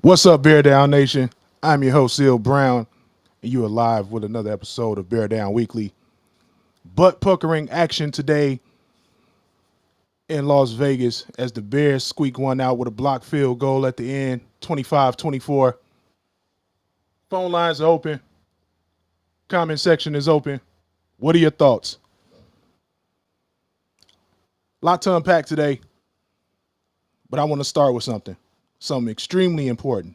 What's up, Bear Down Nation? I'm your host, Seal Brown, and you are live with another episode of Bear Down Weekly. Butt puckering action today in Las Vegas as the Bears squeak one out with a blocked field goal at the end, 25-24. Phone lines are open. Comment section is open. What are your thoughts? Lot to unpack today, but I want to start with something extremely important.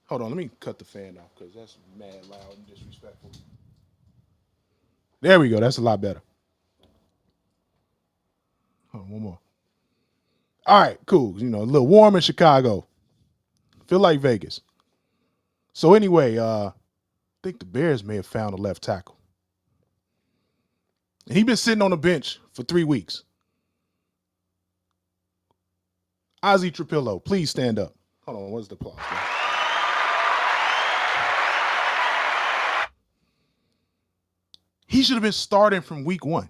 Hold on, let me cut the fan off because that's mad loud and disrespectful. There we go. That's a lot better. Hold on, one more. All right, cool. You know, a little warm in Chicago. Feel like Vegas. So anyway, I think the Bears may have found a left tackle. He's been sitting on the bench for 3 weeks. Ozzy Trapillo, please stand up. Hold on, what's the applause? He should have been starting from week 1.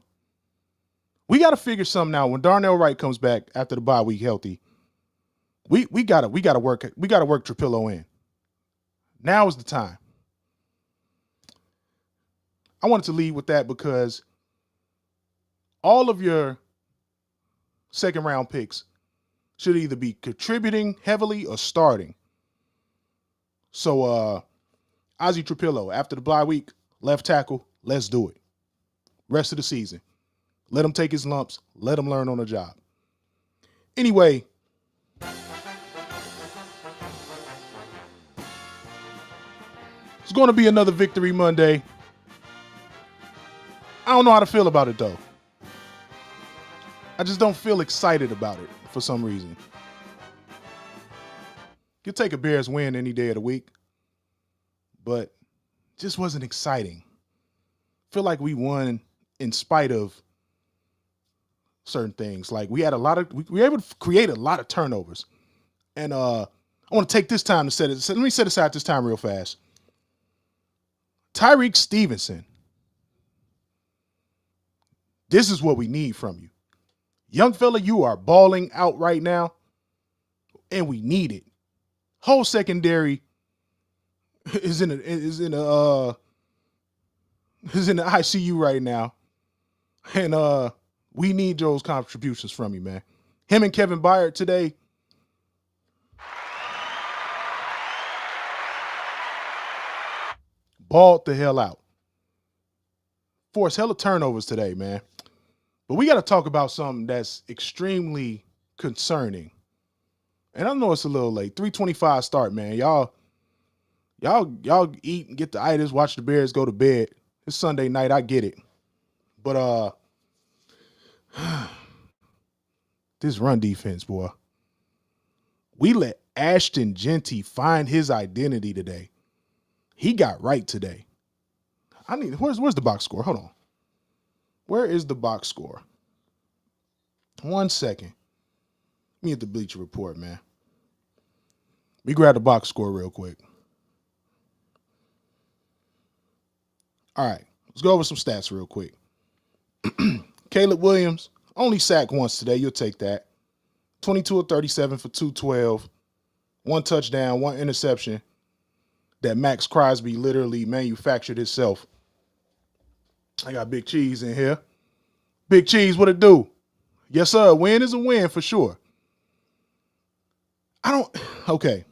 We got to figure something out. When Darnell Wright comes back after the bye week healthy, we gotta work Trapillo in. Now is the time. I wanted to lead with that because all of your second round picks should either be contributing heavily or starting. So Ozzy Trapillo, after the bye week, left tackle, let's do it. Rest of the season. Let him take his lumps. Let him learn on the job. Anyway, it's going to be another Victory Monday. I don't know how to feel about it, though. I just don't feel excited about it for some reason. You'll take a Bears win any day of the week, but it just wasn't exciting. Feel like we won in spite of certain things. Like we were able to create a lot of turnovers. And I want to take this time to let me set aside this time real fast. Tyrique Stevenson. This is what we need from you. Young fella, you are balling out right now, and we need it. Whole secondary is in the ICU right now. And we need those contributions from you, man. Him and Kevin Byard today. Balled the hell out. Forced hella turnovers today, man. But we got to talk about something that's extremely concerning. And I know it's a little late. 3:25 start, man. Y'all eat and get the itis, watch the Bears go to bed. It's Sunday night, I get it. But this run defense, boy. We let Ashton Jeanty find his identity today. He got right today. Where's the box score? Hold on. Where is the box score? 1 second. Let me get the Bleacher Report, man. We grab the box score real quick. All right. Let's go over some stats real quick. Caleb Williams, only sacked once today. You'll take that. 22 of 37 for 212. 1 touchdown, 1 interception that Max Crosby literally manufactured himself. I got Big Cheese in here. Big Cheese, what it do? Yes, sir. A win is a win for sure. Okay.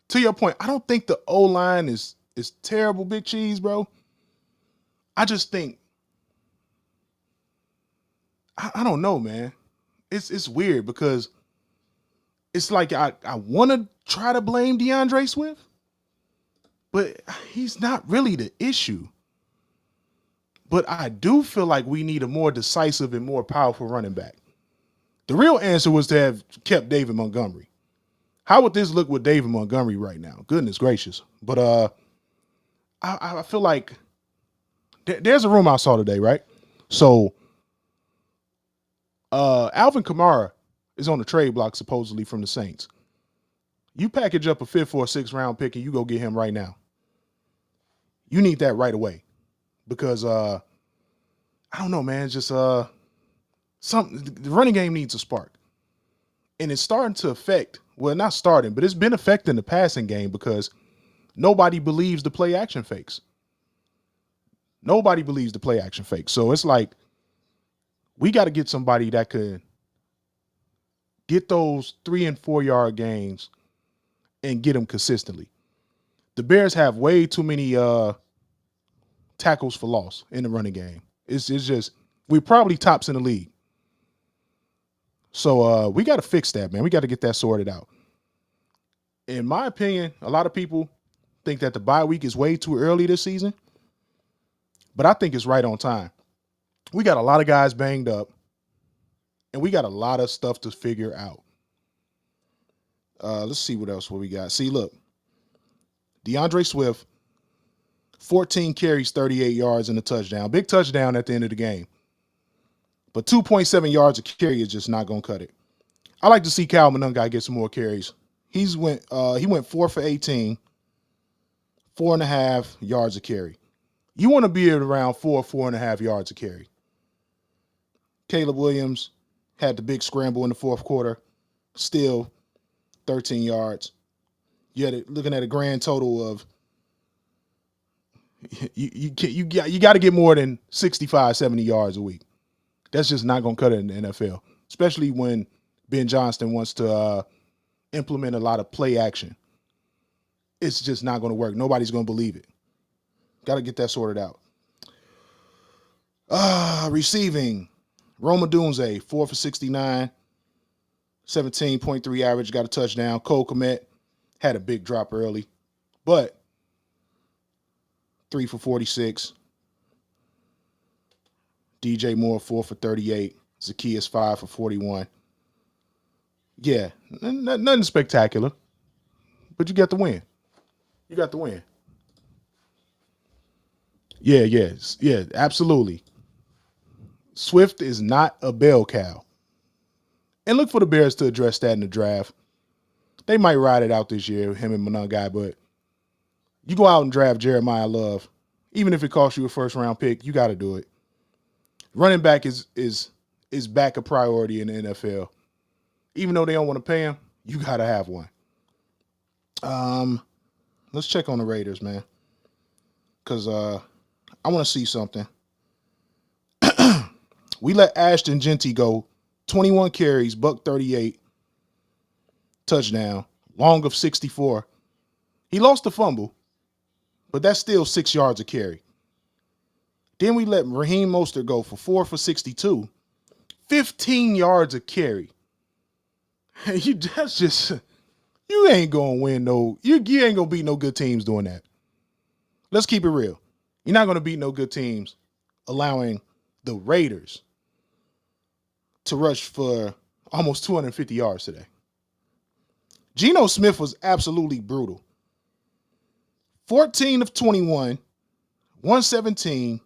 To your point, I don't think the O-line is terrible, Big Cheese, bro. I just think, I don't know, man. It's weird because it's like I want to try to blame DeAndre Swift, but he's not really the issue. But I do feel like we need a more decisive and more powerful running back. The real answer was to have kept David Montgomery. How would this look with David Montgomery right now? Goodness gracious. But I feel like there's a rumor I saw today, right? So Alvin Kamara is on the trade block supposedly from the Saints. You package up a 5th or 6th round pick and you go get him right now. You need that right away. Because I don't know, man. Just the running game needs a spark. And it's starting to affect well, not starting, but it's been affecting the passing game because nobody believes the play action fakes. Nobody believes the play action fakes. So it's like we got to get somebody that could get those 3 and 4 yard gains and get them consistently. The Bears have way too many tackles for loss in the running game. It's just we probably tops in the league. So we got to fix that, man. We got to get that sorted out. In my opinion, a lot of people think that the bye week is way too early this season, but I think it's right on time. We got a lot of guys banged up, and we got a lot of stuff to figure out. Let's see what we got. See, look, DeAndre Swift, 14 carries, 38 yards, and a touchdown. Big touchdown at the end of the game. But 2.7 yards a carry is just not going to cut it. I like to see Cal Monangai get some more carries. He went 4 for 18, 4.5 yards a carry. You want to be at around 4.5 yards a carry. Caleb Williams had the big scramble in the fourth quarter, still 13 yards. Looking at a grand total of you got to get more than 65, 70 yards a week. That's just not going to cut it in the NFL, especially when Ben Johnston wants to implement a lot of play action. It's just not going to work. Nobody's going to believe it. Got to get that sorted out. Receiving. Rome Odunze, 4 for 69, 17.3 average, got a touchdown. Cole Kmet had a big drop early, but 3 for 46. DJ Moore, 4 for 38. Zacchaeus, 5 for 41. Yeah, nothing spectacular, but you got the win. You got the win. Yeah, absolutely. Swift is not a bell cow. And look for the Bears to address that in the draft. They might ride it out this year, him and Monangai, but you go out and draft Jeremiah Love, even if it costs you a first-round pick, you got to do it. Running back is back a priority in the NFL. Even though they don't want to pay him, you got to have one. Let's check on the Raiders, man, because I want to see something. We let Ashton Jeanty go, 21 carries, $138, touchdown, long of 64. He lost the fumble, but that's still 6 yards a carry. Then we let Raheem Mostert go for 4 for 62, 15 yards a carry. That's just, you ain't gonna win you ain't gonna beat no good teams doing that. Let's keep it real. You're not gonna beat no good teams allowing the Raiders to rush for almost 250 yards today. Geno Smith was absolutely brutal. 14 of 21, 117,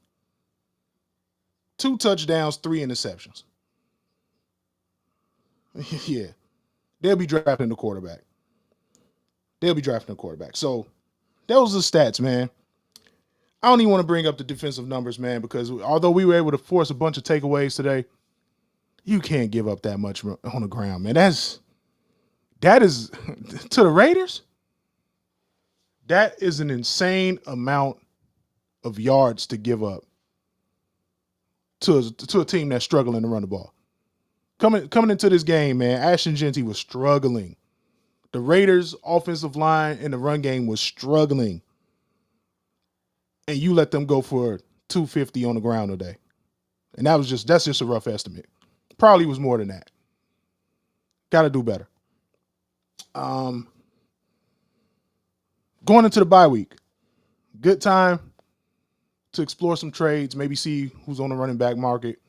2 touchdowns, 3 interceptions. Yeah. They'll be drafting the quarterback. So those are the stats, man. I don't even want to bring up the defensive numbers, man, because although we were able to force a bunch of takeaways today, you can't give up that much on the ground, man. That is to the Raiders, that is an insane amount of yards to give up to a team that's struggling to run the ball. Coming into this game, man, Ashton Jeanty was struggling. The Raiders' offensive line in the run game was struggling. And you let them go for 250 on the ground today. And that's just a rough estimate. Probably was more than that. Got to do better. Going into the bye week, good time to explore some trades, maybe see who's on the running back market.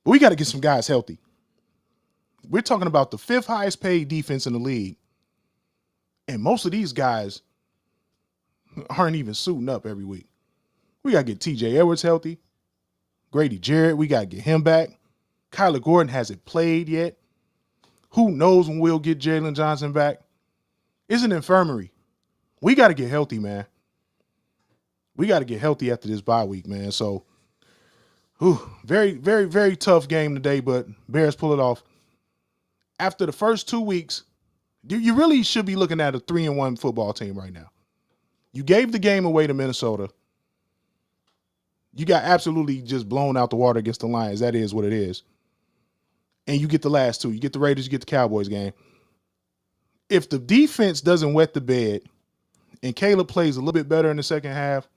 But we got to get some guys healthy. We're talking about the 5th highest paid defense in the league. And most of these guys aren't even suiting up every week. We got to get TJ Edwards healthy. Grady Jarrett, we got to get him back. Kyler Gordon hasn't played yet. Who knows when we'll get Jalen Johnson back? It's an infirmary. We got to get healthy, man. We got to get healthy after this bye week, man. So, very, very, very tough game today, but Bears pull it off. After the first 2 weeks, You really should be looking at a 3-1 football team right now. You gave the game away to Minnesota. You got absolutely just blown out the water against the Lions. That is what it is. And you get the last two. You get the Raiders, you get the Cowboys game. If the defense doesn't wet the bed and Caleb plays a little bit better in the second half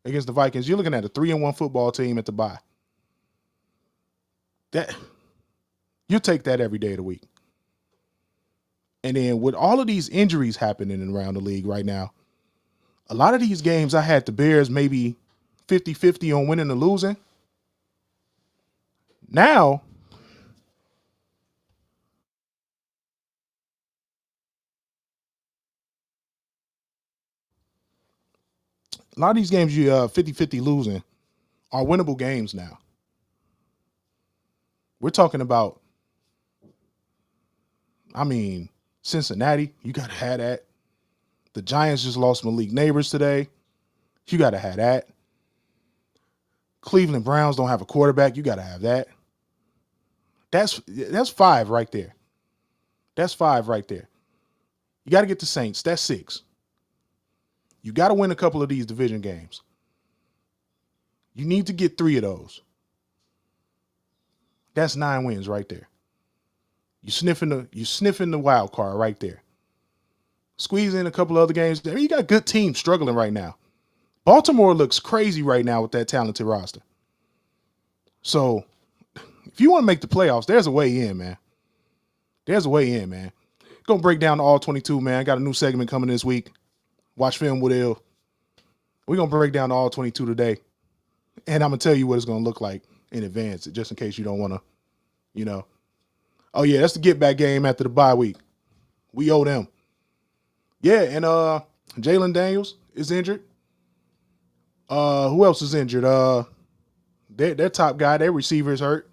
against the Vikings, you're looking at a 3-1 football team at the bye. That you'll take that every day of the week. And then with all of these injuries happening around the league right now, a lot of these games I had the Bears maybe 50-50 on winning or losing. Now, a lot of these games you 50-50 losing are winnable games now. We're talking about, Cincinnati, you got to have that. The Giants just lost Malik Neighbors today. You got to have that. Cleveland Browns don't have a quarterback. You got to have that. That's 5 right there. That's 5 right there. You got to get the Saints. That's 6. You got to win a couple of these division games. You need to get 3 of those. That's 9 wins right there. You sniffing the wild card right there. Squeeze in a couple of other games. You got good teams struggling right now. Baltimore looks crazy right now with that talented roster. So, if you want to make the playoffs, there's a way in, man. There's a way in, man. Gonna break down the all 22, man. I got a new segment coming this week. Watch Film with Ill. We're gonna break down the all 22 today. And I'm gonna tell you what it's gonna look like in advance, just in case you don't want to, Oh yeah, that's the get back game after the bye week. We owe them. Yeah, and Jalen Daniels is injured. Who else is injured? Their top guy, their receiver is hurt.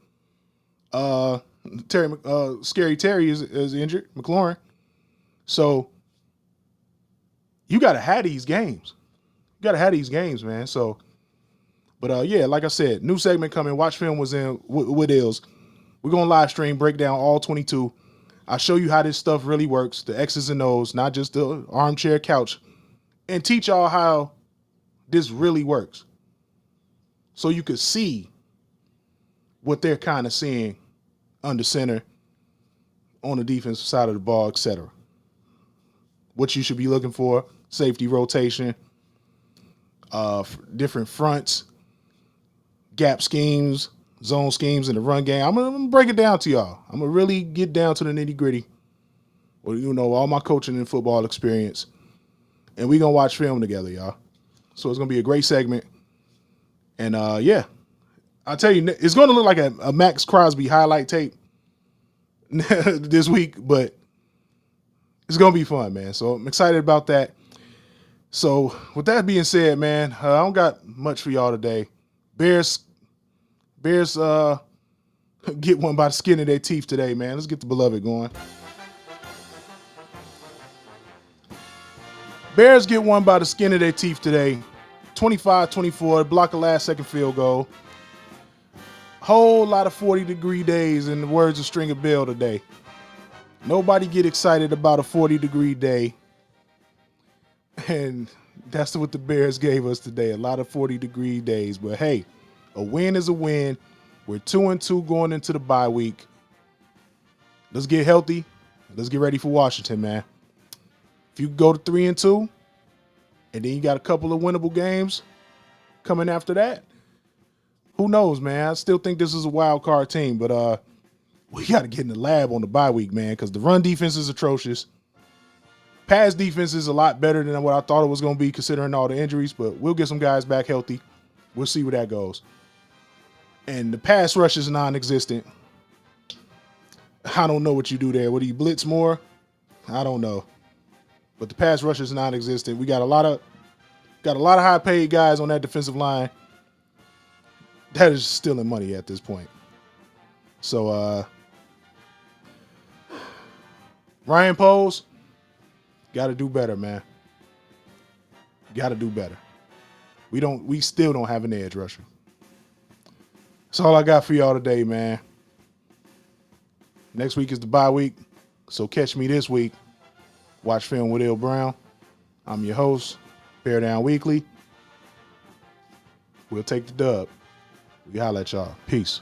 Scary Terry is injured, McLaurin. So you gotta have these games. You gotta have these games, man. So, but yeah, like I said, new segment coming. Watch Film was in with Ills. We're gonna live stream, break down all 22. I'll show you how this stuff really works, the X's and O's, not just the armchair couch, and teach y'all how this really works. So you could see what they're kind of seeing under center, on the defensive side of the ball, etc. What you should be looking for, safety rotation, different fronts, gap schemes, zone schemes in the run game. I'm gonna break it down to y'all. I'm gonna really get down to the nitty gritty. Well, all my coaching and football experience, and we gonna watch film together, y'all. So it's gonna be a great segment. And yeah, I'll tell you, it's gonna look like a Max Crosby highlight tape this week, but it's gonna be fun, man. So I'm excited about that. So with that being said, man, I don't got much for y'all today. Bears get one by the skin of their teeth today, man. Let's get the beloved going. Bears get one by the skin of their teeth today. 25-24, block a last second field goal. Whole lot of 40-degree days in the words of Stringer Bell today. Nobody get excited about a 40-degree day. And that's what the Bears gave us today. A lot of 40-degree days. But hey, a win is a win. We're 2-2 going into the bye week. Let's get healthy. Let's get ready for Washington, man. If you go to 3-2, and then you got a couple of winnable games coming after that, who knows, man? I still think this is a wild card team, but we got to get in the lab on the bye week, man, because the run defense is atrocious. Pass defense is a lot better than what I thought it was going to be considering all the injuries, but we'll get some guys back healthy. We'll see where that goes. And the pass rush is non-existent. I don't know what you do there. What do you blitz more? I don't know. But the pass rush is non-existent. We got a lot of high-paid guys on that defensive line. That is stealing money at this point. So Ryan Poles, got to do better, man. Got to do better. We still don't have an edge rusher. That's all I got for y'all today, man. Next week is the bye week, so catch me this week Watch Film with Ill Brown. I'm your host, Bear Down Weekly. We'll take the dub. We holla at y'all. Peace.